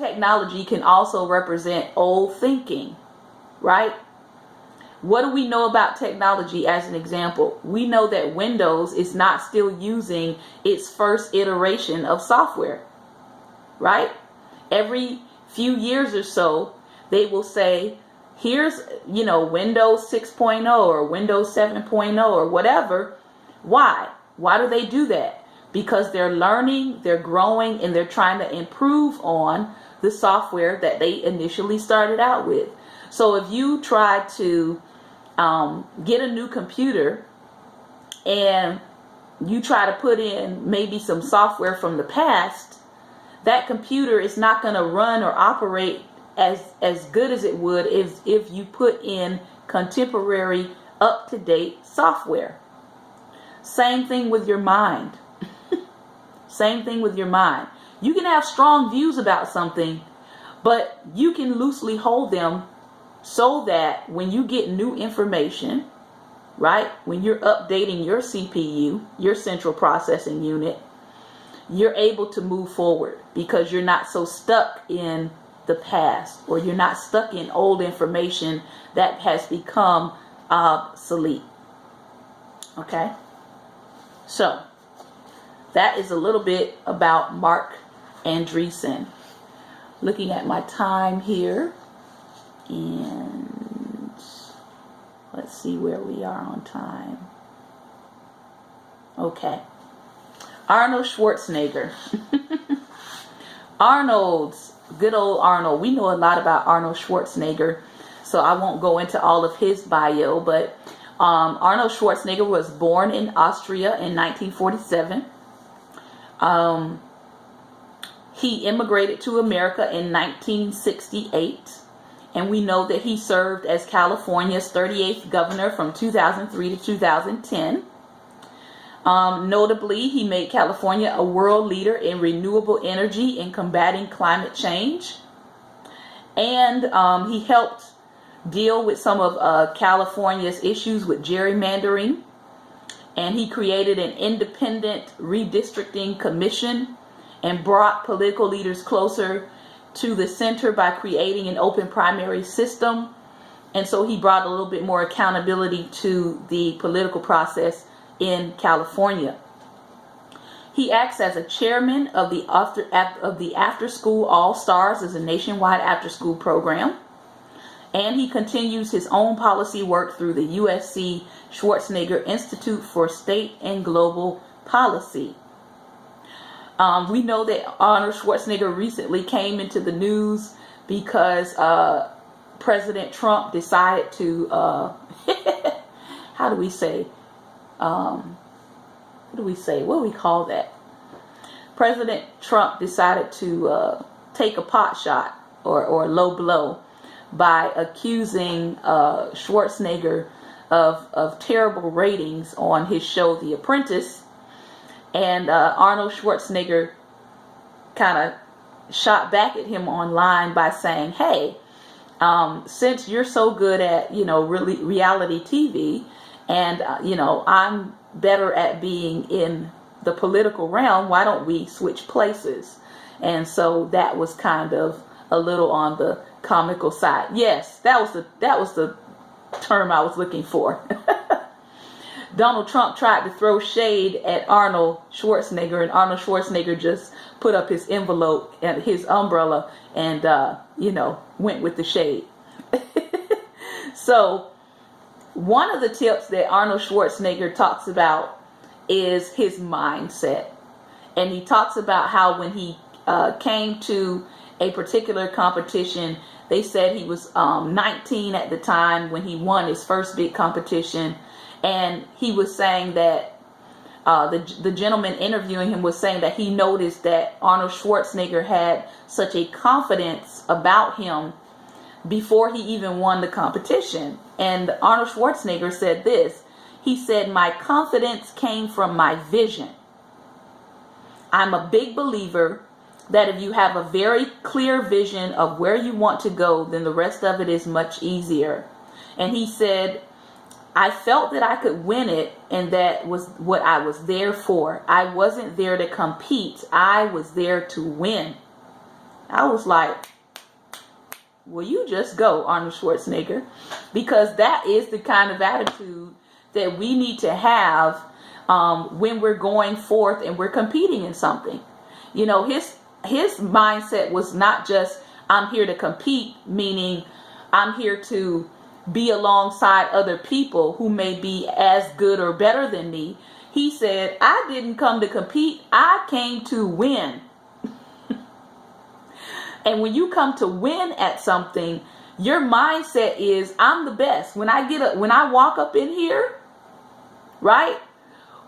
technology can also represent old thinking, right? What do we know about technology as an example? We know that Windows is not still using its first iteration of software, right? Every few years or so, they will say, here's, Windows 6.0 or Windows 7.0 or whatever. Why? Why do they do that? Because they're learning, they're growing, and they're trying to improve on the software that they initially started out with. So if you try to get a new computer and you try to put in maybe some software from the past, that computer is not going to run or operate as good as it would if you put in contemporary, up-to-date software. Same thing with your mind. Same thing with your mind. You can have strong views about something, but you can loosely hold them so that when you get new information, right, when you're updating your CPU, your central processing unit, you're able to move forward because you're not so stuck in the past, or you're not stuck in old information that has become obsolete. Okay? So, that is a little bit about Marc Andreessen. Looking at my time here, and let's see where we are on time. Okay. Arnold Schwarzenegger. Good old Arnold. We know a lot about Arnold Schwarzenegger, so I won't go into all of his bio, but Arnold Schwarzenegger was born in Austria in 1947. He immigrated to America in 1968, and we know that he served as California's 38th governor from 2003 to 2010. Notably, he made California a world leader in renewable energy and combating climate change. And he helped deal with some of California's issues with gerrymandering. And he created an independent redistricting commission and brought political leaders closer to the center by creating an open primary system. And so he brought a little bit more accountability to the political process in California. He acts as a chairman of the After School All Stars, as a nationwide after school program, and he continues his own policy work through the USC Schwarzenegger Institute for State and Global Policy. We know that Arnold Schwarzenegger recently came into the news because President Trump decided to how do we say? What do we call that? President Trump decided to take a pot shot or a low blow by accusing Schwarzenegger of terrible ratings on his show The Apprentice. And Arnold Schwarzenegger kind of shot back at him online by saying, hey, since you're so good at, really reality TV, and, I'm better at being in the political realm, why don't we switch places? And so that was kind of a little on the comical side. Yes, that was the term I was looking for. Donald Trump tried to throw shade at Arnold Schwarzenegger, and Arnold Schwarzenegger just put up his envelope and his umbrella and, went with the shade. So one of the tips that Arnold Schwarzenegger talks about is his mindset. And he talks about how when he came to a particular competition, they said he was 19 at the time when he won his first big competition. And he was saying that the gentleman interviewing him was saying that he noticed that Arnold Schwarzenegger had such a confidence about him before he even won the competition. And Arnold Schwarzenegger said this. He said, my confidence came from my vision. I'm a big believer that if you have a very clear vision of where you want to go, then the rest of it is much easier. And he said, I felt that I could win it, and that was what I was there for. I wasn't there to compete. I was there to win. I was like, well, you just go, Arnold Schwarzenegger, because that is the kind of attitude that we need to have when we're going forth and we're competing in something. You know, his mindset was not just, I'm here to compete, meaning I'm here to be alongside other people who may be as good or better than me. He said, I didn't come to compete, I came to win. And when you come to win at something, your mindset is, I'm the best. When I walk up in here, right?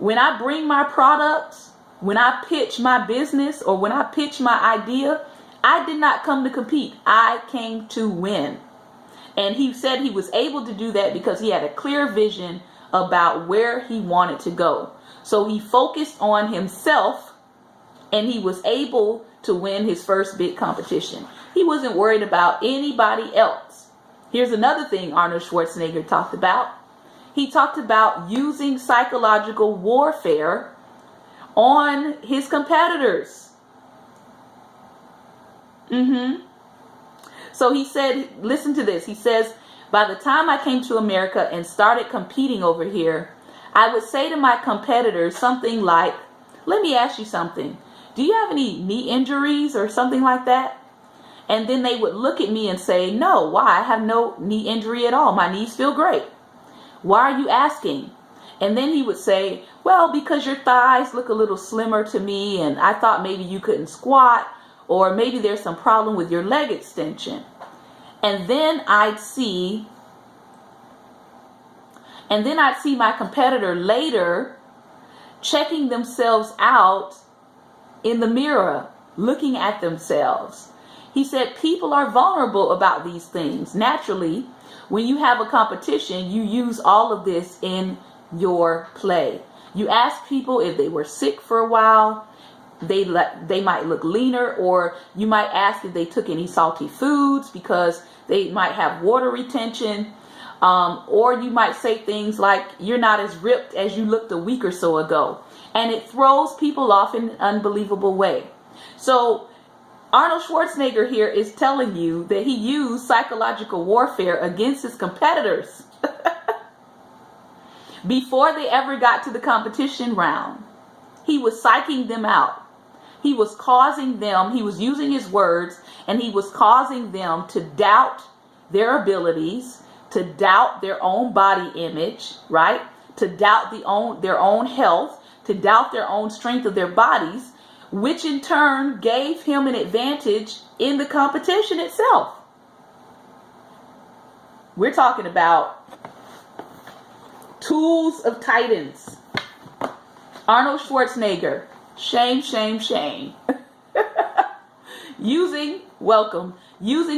When I bring my products, when I pitch my business, or when I pitch my idea, I did not come to compete. I came to win. And he said he was able to do that because he had a clear vision about where he wanted to go. So he focused on himself, and he was able to win his first big competition. He wasn't worried about anybody else. Here's another thing Arnold Schwarzenegger talked about. He talked about using psychological warfare on his competitors. So he said, listen to this. He says, by the time I came to America and started competing over here, I would say to my competitors something like, let me ask you something. Do you have any knee injuries or something like that? And then they would look at me and say, no, why? I have no knee injury at all. My knees feel great. Why are you asking? And then he would say, well, because your thighs look a little slimmer to me, and I thought maybe you couldn't squat, or maybe there's some problem with your leg extension. And then I'd see my competitor later checking themselves out in the mirror, looking at themselves. He said people are vulnerable about these things. Naturally, when you have a competition, you use all of this in your play. You ask people if they were sick for a while. They might look leaner, or you might ask if they took any salty foods because they might have water retention. Or you might say things like, you're not as ripped as you looked a week or so ago. And it throws people off in an unbelievable way. So Arnold Schwarzenegger here is telling you that he used psychological warfare against his competitors before they ever got to the competition round. He was psyching them out. He was using his words, and he was causing them to doubt their abilities, to doubt their own body image, right? To doubt their own health, to doubt their own strength of their bodies, which in turn gave him an advantage in the competition itself. We're talking about tools of titans. Arnold Schwarzenegger, shame, shame, shame. using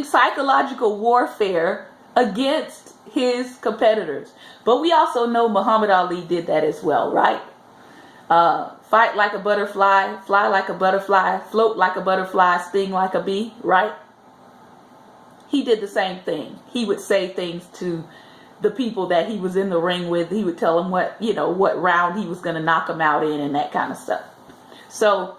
psychological warfare against his competitors. But we also know Muhammad Ali did that as well, right? Fight like a butterfly, fly like a butterfly, float like a butterfly, sting like a bee, right? He did the same thing. He would say things to the people that he was in the ring with. He would tell them what round he was going to knock them out in and that kind of stuff. So,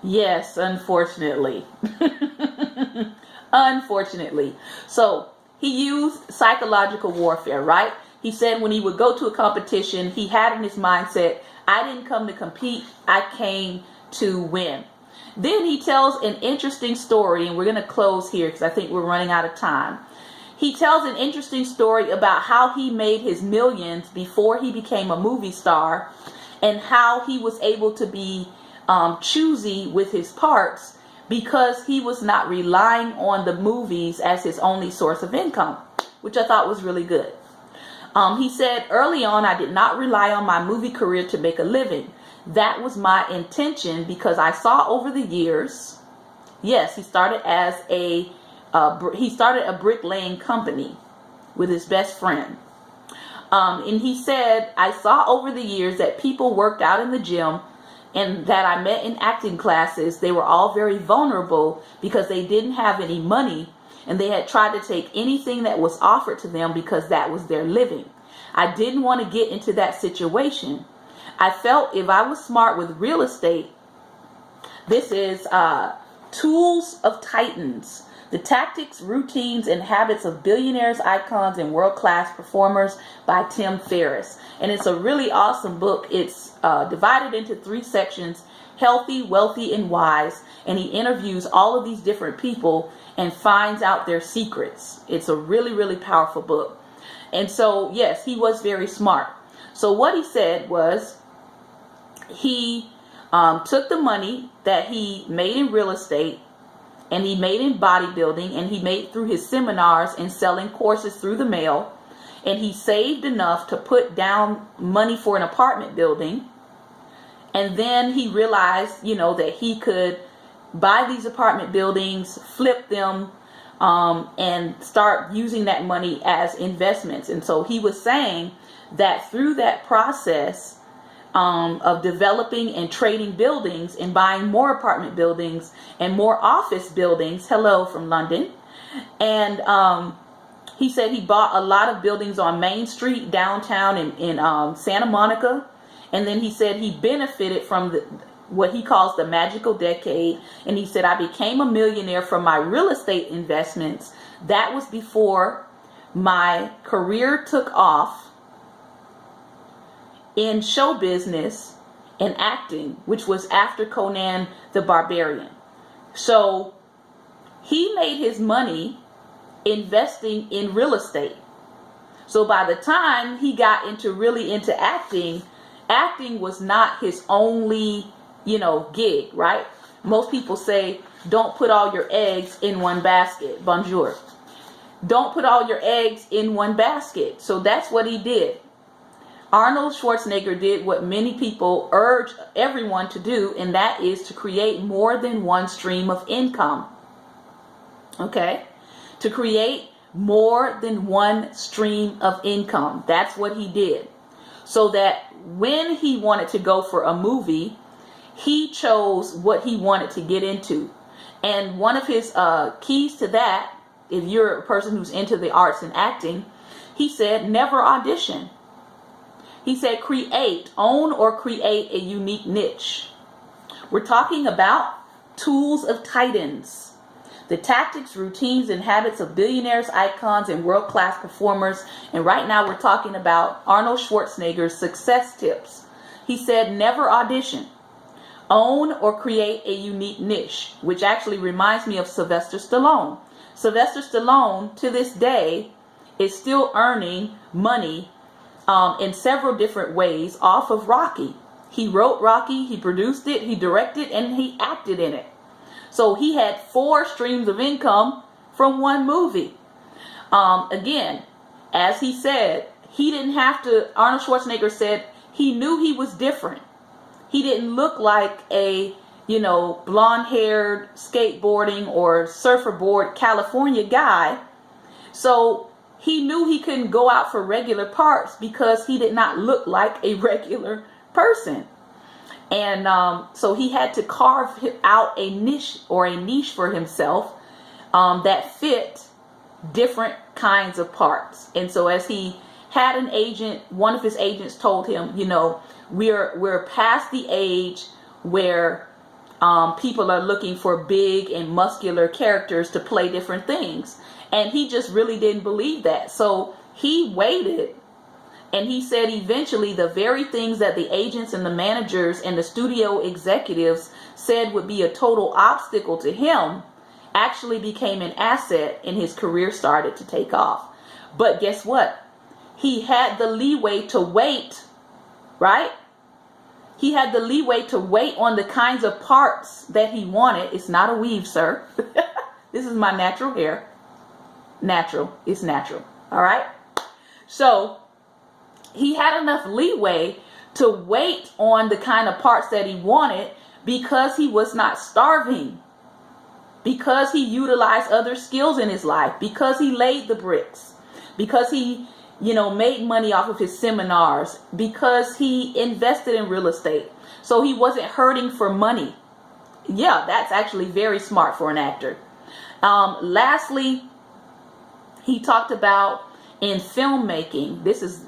yes, unfortunately. Unfortunately. So, he used psychological warfare, right? He said when he would go to a competition, he had in his mindset, I didn't come to compete, I came to win. Then he tells an interesting story, and we're going to close here because I think we're running out of time. He tells an interesting story about how he made his millions before he became a movie star, and how he was able to be choosy with his parts because he was not relying on the movies as his only source of income, which I thought was really good. He said, early on, I did not rely on my movie career to make a living. That was my intention because I saw over the years, yes, he started a bricklaying company with his best friend. And he said, I saw over the years that people worked out in the gym and that I met in acting classes. They were all very vulnerable because they didn't have any money, and they had tried to take anything that was offered to them because that was their living. I didn't want to get into that situation. I felt if I was smart with real estate, This is Tools of Titans: The Tactics, Routines, and Habits of Billionaires, Icons, and World-Class Performers by Tim Ferriss. And it's a really awesome book. It's divided into 3 sections: Healthy, Wealthy, and Wise. And he interviews all of these different people and finds out their secrets. It's a really, really powerful book. And so, yes, he was very smart. So what he said was he took the money that he made in real estate and he made in bodybuilding and he made through his seminars and selling courses through the mail, and he saved enough to put down money for an apartment building. And then he realized, that he could buy these apartment buildings, flip them, and start using that money as investments. And so he was saying that through that process of developing and trading buildings and buying more apartment buildings and more office buildings, hello from London, and he said he bought a lot of buildings on Main Street downtown in Santa Monica. And then he said he benefited from what he calls the magical decade. And he said, I became a millionaire from my real estate investments. That was before my career took off in show business and acting, which was after Conan the Barbarian. So he made his money investing in real estate. So by the time he got really into acting was not his only, gig, right? Most people say, don't put all your eggs in one basket. Bonjour. Don't put all your eggs in one basket. So that's what he did. Arnold Schwarzenegger did what many people urge everyone to do, and that is to create more than one stream of income. Okay? To create more than one stream of income. That's what he did. So that when he wanted to go for a movie, he chose what he wanted to get into. And one of his keys to that, if you're a person who's into the arts and acting, he said, never audition. He said, own or create a unique niche. We're talking about Tools of Titans: The Tactics, Routines, and Habits of Billionaires, Icons, and World-Class Performers. And right now we're talking about Arnold Schwarzenegger's success tips. He said, never audition. Own or create a unique niche, which actually reminds me of Sylvester Stallone. Sylvester Stallone, to this day, is still earning money in several different ways off of Rocky. He wrote Rocky, he produced it, he directed, and he acted in it. So he had 4 streams of income from one movie. Again, as he said, he didn't have to, Arnold Schwarzenegger said he knew he was different. He didn't look like a, blonde-haired skateboarding or surfer board California guy. So he knew he couldn't go out for regular parts because he did not look like a regular person. And so he had to carve out a niche for himself that fit different kinds of parts. And so as he had an agent, one of his agents told him, we're past the age where people are looking for big and muscular characters to play different things. And he just really didn't believe that. So he waited. And he said eventually the very things that the agents and the managers and the studio executives said would be a total obstacle to him actually became an asset, and his career started to take off. But guess what? He had the leeway to wait, right? He had the leeway to wait on the kinds of parts that he wanted. It's not a weave, sir. This is my natural hair. Natural. It's natural. All right? So he had enough leeway to wait on the kind of parts that he wanted because he was not starving, because he utilized other skills in his life, because he laid the bricks, because he, made money off of his seminars, because he invested in real estate. So he wasn't hurting for money. Yeah, that's actually very smart for an actor. Lastly, he talked about in filmmaking, this was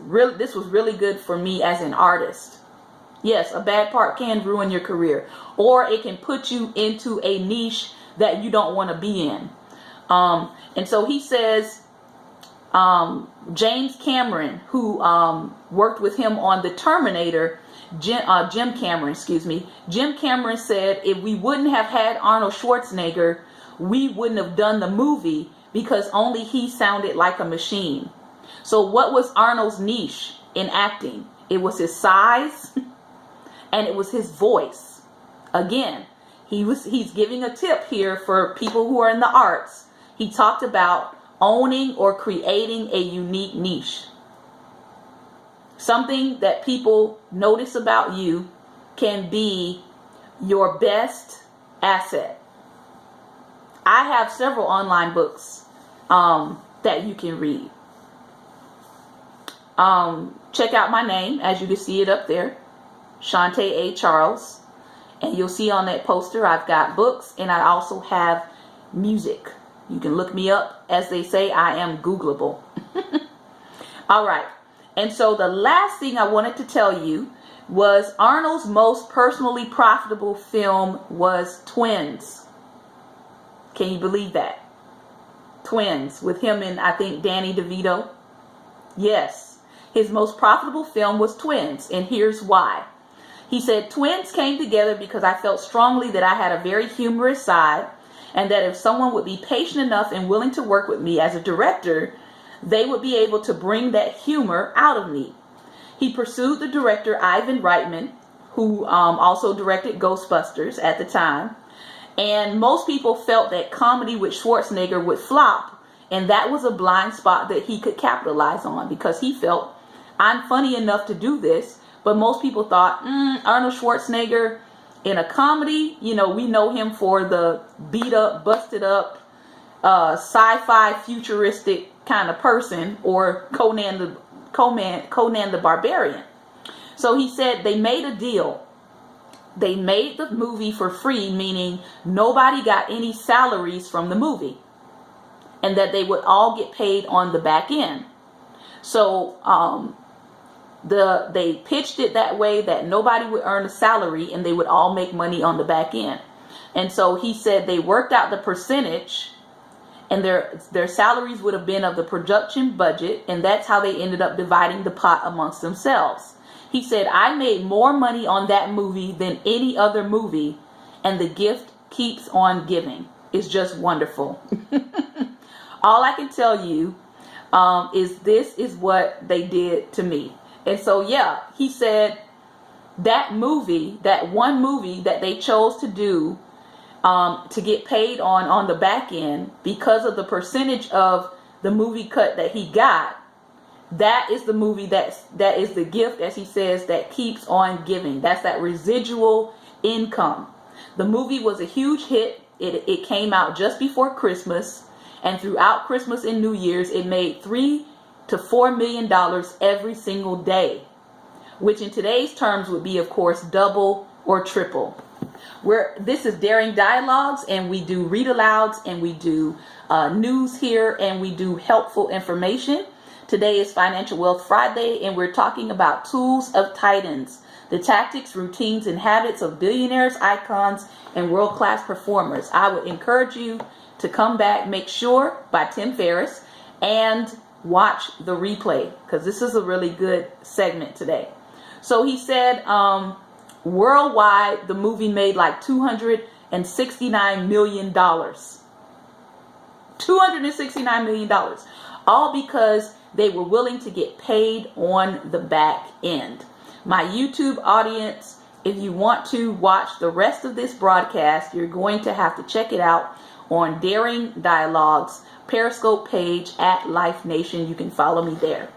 really good for me as an artist. Yes, a bad part can ruin your career, or it can put you into a niche that you don't want to be in. And so he says, James Cameron, who worked with him on the Terminator, Jim Cameron, Jim Cameron said if we wouldn't have had Arnold Schwarzenegger, we wouldn't have done the movie because only he sounded like a machine. So what was Arnold's niche in acting? It was his size and it was his voice. Again, he's giving a tip here for people who are in the arts. He talked about owning or creating a unique niche. Something that people notice about you can be your best asset. I have several online books that you can read. Check out my name, as you can see it up there, Shantae A. Charles. And you'll see on that poster I've got books, and I also have music. You can look me up. As they say, I am Googleable. All right. And so the last thing I wanted to tell you was Arnold's most personally profitable film was Twins. Can you believe that? Twins, with him and I think Danny DeVito. Yes, his most profitable film was Twins, and here's why. He said, Twins came together because I felt strongly that I had a very humorous side, and that if someone would be patient enough and willing to work with me as a director, they would be able to bring that humor out of me. He pursued the director Ivan Reitman, who also directed Ghostbusters at the time. And most people felt that comedy with Schwarzenegger would flop, and that was a blind spot that he could capitalize on, because he felt, I'm funny enough to do this. But most people thought, Arnold Schwarzenegger in a comedy, we know him for the beat up, busted up, sci-fi futuristic kind of person, or Conan the Barbarian. So he said they made a deal. They made the movie for free, meaning nobody got any salaries from the movie, and that they would all get paid on the back end. So they pitched it that way, that nobody would earn a salary and they would all make money on the back end. And so he said they worked out the percentage, and their salaries would have been of the production budget, and that's how they ended up dividing the pot amongst themselves. He said, I made more money on that movie than any other movie, and the gift keeps on giving. It's just wonderful. All I can tell you is this is what they did to me. And so, yeah, he said that movie, that one movie that they chose to do to get paid on the back end, because of the percentage of the movie cut that he got, that is the movie that is the gift, as he says, that keeps on giving. That's that residual income. The movie was a huge hit. It came out just before Christmas, and throughout Christmas and New Year's, it made $3 to $4 million every single day, which in today's terms would be, of course, double or triple. This is Daring Dialogues, and we do read alouds, and we do news here, and we do helpful information. Today is Financial Wealth Friday, and we're talking about tools of titans, the tactics, routines, and habits of billionaires, icons, and world-class performers. I would encourage you to come back, make sure, by Tim Ferriss, and watch the replay, because this is a really good segment today. So he said worldwide, the movie made like $269 million. $269 million. All because they were willing to get paid on the back end. My YouTube audience, if you want to watch the rest of this broadcast, you're going to have to check it out on Daring Dialogues Periscope page at Life Nation. You can follow me there.